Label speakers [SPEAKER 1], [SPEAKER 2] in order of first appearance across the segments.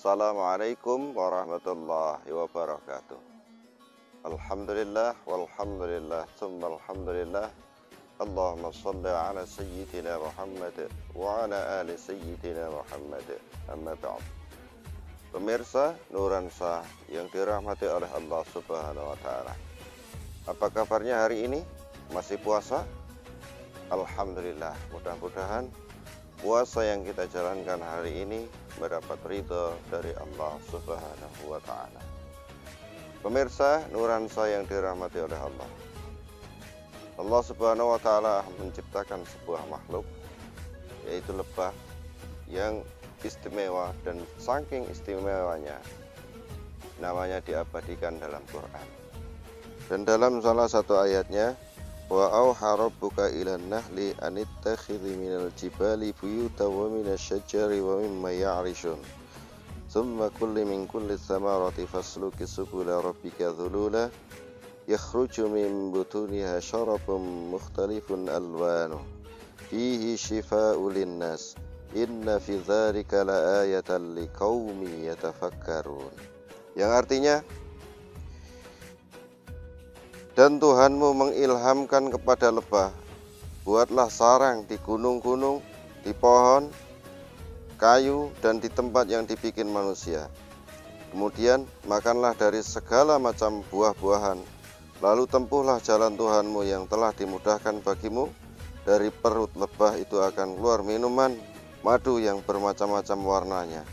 [SPEAKER 1] Assalamualaikum warahmatullahi wabarakatuh. Alhamdulillah walhamdulillah tsumma alhamdulillah. Allahumma shalli ala sayyidina Muhammad wa ala ali sayyidina Muhammad. Amma ba'd. Pemirsa Nuransa yang dirahmati oleh Allah Subhanahu wa taala. Apa kabarnya hari ini? Masih puasa? Alhamdulillah, mudah-mudahan puasa yang kita jalankan hari ini mendapat ridha dari Allah Subhanahu wa taala. Pemirsa Nuransa yang dirahmati oleh Allah. Allah Subhanahu wa taala menciptakan sebuah makhluk, yaitu lebah, yang istimewa, dan saking istimewanya namanya diabadikan dalam Quran. Dan dalam salah satu ayatnya, wa auha rabbuka ilan nahli anittakhidhi minal jibali buyuta wa minasyajari wa mimma ya'rishun thumma kulli min kulli thamarati fasluki subula rabbika dhulula yakhruju min butuniha syarabun mukhtalifun alwanu fihi shifaa'un linnas inna fi dzalika laayatan liqaumin yatafakkarun, yang artinya, dan Tuhanmu mengilhamkan kepada lebah, buatlah sarang di gunung-gunung, di pohon, kayu, dan di tempat yang dibikin manusia. Kemudian makanlah dari segala macam buah-buahan, lalu tempuhlah jalan Tuhanmu yang telah dimudahkan bagimu. Dari perut lebah itu akan keluar minuman madu yang bermacam-macam warnanya,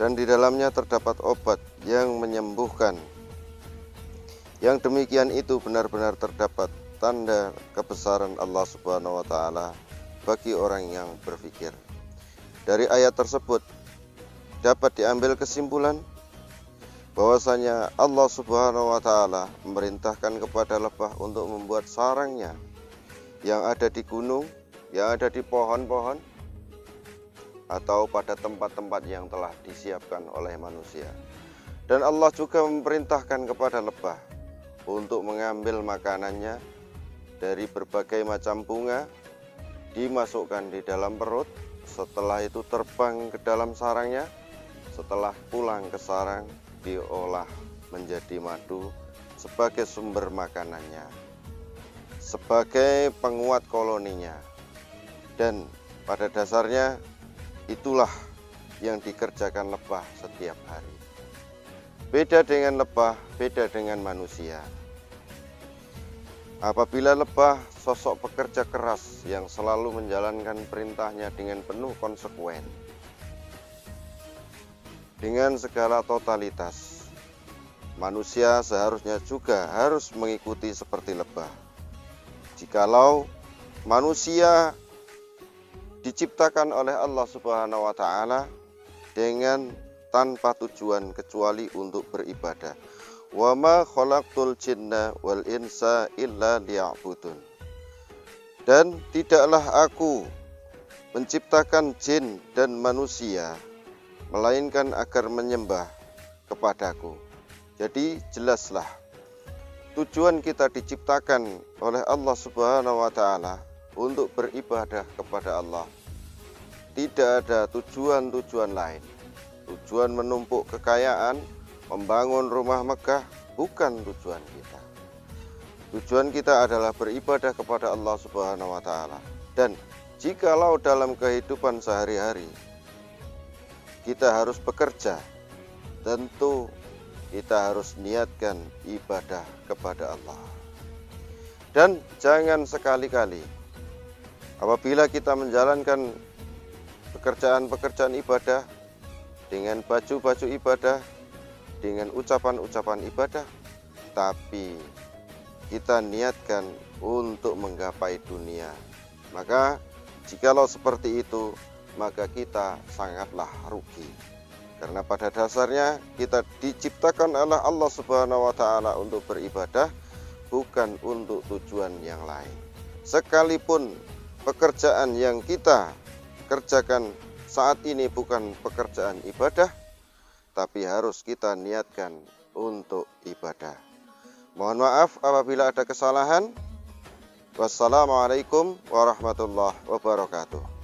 [SPEAKER 1] dan di dalamnya terdapat obat yang menyembuhkan. Yang demikian itu benar-benar terdapat tanda kebesaran Allah Subhanahu wa taala bagi orang yang berpikir. Dari ayat tersebut dapat diambil kesimpulan bahwasanya Allah Subhanahu wa taala memerintahkan kepada lebah untuk membuat sarangnya yang ada di gunung, yang ada di pohon-pohon, atau pada tempat-tempat yang telah disiapkan oleh manusia. Dan Allah juga memerintahkan kepada lebah untuk mengambil makanannya dari berbagai macam bunga, dimasukkan di dalam perut, setelah itu terbang ke dalam sarangnya, setelah pulang ke sarang diolah menjadi madu sebagai sumber makanannya, sebagai penguat koloninya. Dan pada dasarnya itulah yang dikerjakan lebah setiap hari. Beda dengan lebah, beda dengan manusia. Apabila lebah sosok pekerja keras yang selalu menjalankan perintahnya dengan penuh konsekuen, dengan segala totalitas, manusia seharusnya juga harus mengikuti seperti lebah. Jikalau manusia diciptakan oleh Allah Subhanahu wa taala dengan tanpa tujuan kecuali untuk beribadah. Wa ma khalaqtul jinna wal insa illa liya'budun. Dan tidaklah aku menciptakan jin dan manusia melainkan agar menyembah kepadaku. Jadi jelaslah tujuan kita diciptakan oleh Allah Subhanahu wa taala untuk beribadah kepada Allah. Tidak ada tujuan-tujuan lain. Tujuan menumpuk kekayaan, membangun rumah megah, bukan tujuan kita. Tujuan kita adalah beribadah kepada Allah Subhanahu wa taala. Dan jikalau dalam kehidupan sehari-hari kita harus bekerja, tentu kita harus niatkan ibadah kepada Allah. Dan jangan sekali-kali apabila kita menjalankan pekerjaan-pekerjaan ibadah dengan baju-baju ibadah, dengan ucapan-ucapan ibadah, tapi kita niatkan untuk menggapai dunia. Maka jikalau seperti itu, maka kita sangatlah rugi. Karena pada dasarnya kita diciptakan oleh Allah Subhanahu wa taala untuk beribadah, bukan untuk tujuan yang lain. Sekalipun pekerjaan yang kita kerjakan saat ini bukan pekerjaan ibadah, tapi harus kita niatkan untuk ibadah. Mohon maaf apabila ada kesalahan. Wassalamualaikum warahmatullahi wabarakatuh.